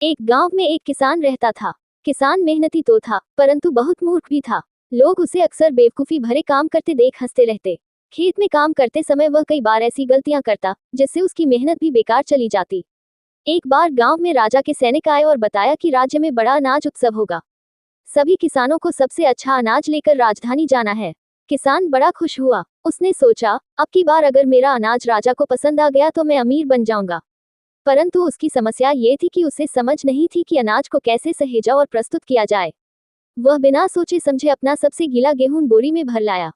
एक गांव में एक किसान रहता था। किसान मेहनती तो था, परंतु बहुत मूर्ख भी था। लोग उसे अक्सर बेवकूफी भरे काम करते देख हंसते रहते। खेत में काम करते समय वह कई बार ऐसी गलतियां करता जिससे उसकी मेहनत भी बेकार चली जाती। एक बार गांव में राजा के सैनिक आए और बताया कि राज्य में बड़ा अनाज उत्सव होगा। सभी किसानों को सबसे अच्छा अनाज लेकर राजधानी जाना है। किसान बड़ा खुश हुआ। उसने सोचा, अब की बार अगर मेरा अनाज राजा को पसंद आ गया तो मैं अमीर बन जाऊंगा। परंतु उसकी समस्या ये थी कि उसे समझ नहीं थी कि अनाज को कैसे सहेजा और प्रस्तुत किया जाए। वह बिना सोचे समझे अपना सबसे गीला गेहूं बोरी में भर लाया।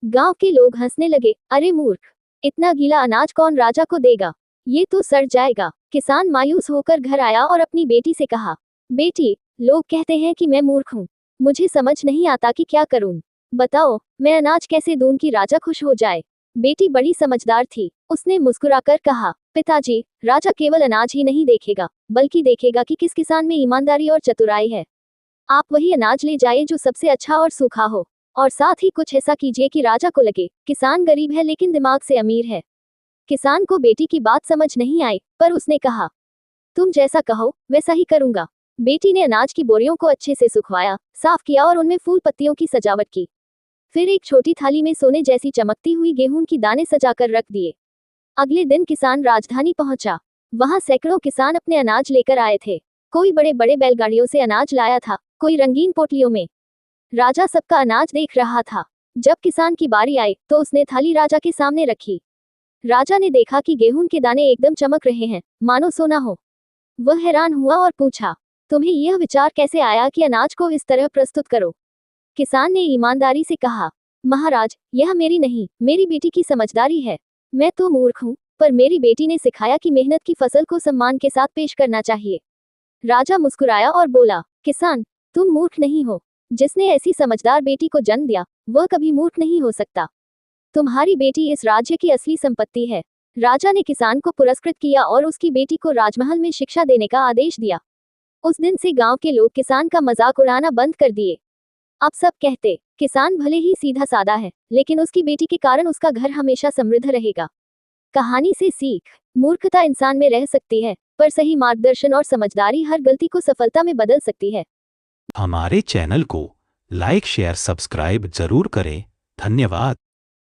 गांव के लोग हंसने लगे, अरे मूर्ख, इतना गीला अनाज कौन राजा को देगा, ये तो सड़ जाएगा। किसान मायूस होकर घर आया और अपनी बेटी से कहा, बेटी, लोग कहते हैं कि मैं मूर्ख हूँ, मुझे समझ नहीं आता कि क्या करूँ। बताओ, मैं अनाज कैसे दूं कि राजा खुश हो जाए। बेटी बड़ी समझदार थी। उसने मुस्कुराकर कहा, पिताजी, राजा केवल अनाज ही नहीं देखेगा, बल्कि देखेगा कि किस किसान में ईमानदारी और चतुराई है। आप वही अनाज ले जाइए जो सबसे अच्छा और सूखा हो, और साथ ही कुछ ऐसा कीजिए कि राजा को लगे किसान गरीब है लेकिन दिमाग से अमीर है। किसान को बेटी की बात समझ नहीं आई, पर उसने कहा, तुम जैसा कहो वैसा ही करूंगा। बेटी ने अनाज की बोरियों को अच्छे से सुखवाया, साफ किया और उनमें फूल पत्तियों की सजावट की। फिर एक छोटी थाली में सोने जैसी चमकती हुई गेहूं की दाने सजाकर रख दिए। अगले दिन किसान राजधानी पहुंचा। वहां सैकड़ों किसान अपने अनाज लेकर आए थे। कोई बड़े बड़े बैलगाड़ियों से अनाज लाया था, कोई रंगीन पोटलियों में। राजा सबका अनाज देख रहा था। जब किसान की बारी आई तो उसने थाली राजा के सामने रखी। राजा ने देखा कि गेहूं के दाने एकदम चमक रहे हैं, मानो सोना हो। वह हैरान हुआ और पूछा, तुम्हें यह विचार कैसे आया कि अनाज को इस तरह प्रस्तुत करो। किसान ने ईमानदारी से कहा, महाराज, यह मेरी नहीं, मेरी बेटी की समझदारी है। मैं तो मूर्ख हूँ, पर मेरी बेटी ने सिखाया कि मेहनत की फसल को सम्मान के साथ पेश करना चाहिए। राजा मुस्कुराया और बोला, किसान, तुम मूर्ख नहीं हो। जिसने ऐसी समझदार बेटी को जन्म दिया, वह कभी मूर्ख नहीं हो सकता। तुम्हारी बेटी इस राज्य की असली संपत्ति है। राजा ने किसान को पुरस्कृत किया और उसकी बेटी को राजमहल में शिक्षा देने का आदेश दिया। उस दिन से गांव के लोग किसान का मजाक उड़ाना बंद कर दिए। अब सब कहते, किसान भले ही सीधा साधा है, लेकिन उसकी बेटी के कारण उसका घर हमेशा समृद्ध रहेगा। कहानी से सीख, मूर्खता इंसान में रह सकती है, पर सही मार्गदर्शन और समझदारी हर गलती को सफलता में बदल सकती है। हमारे चैनल को लाइक शेयर सब्सक्राइब जरूर करें। धन्यवाद।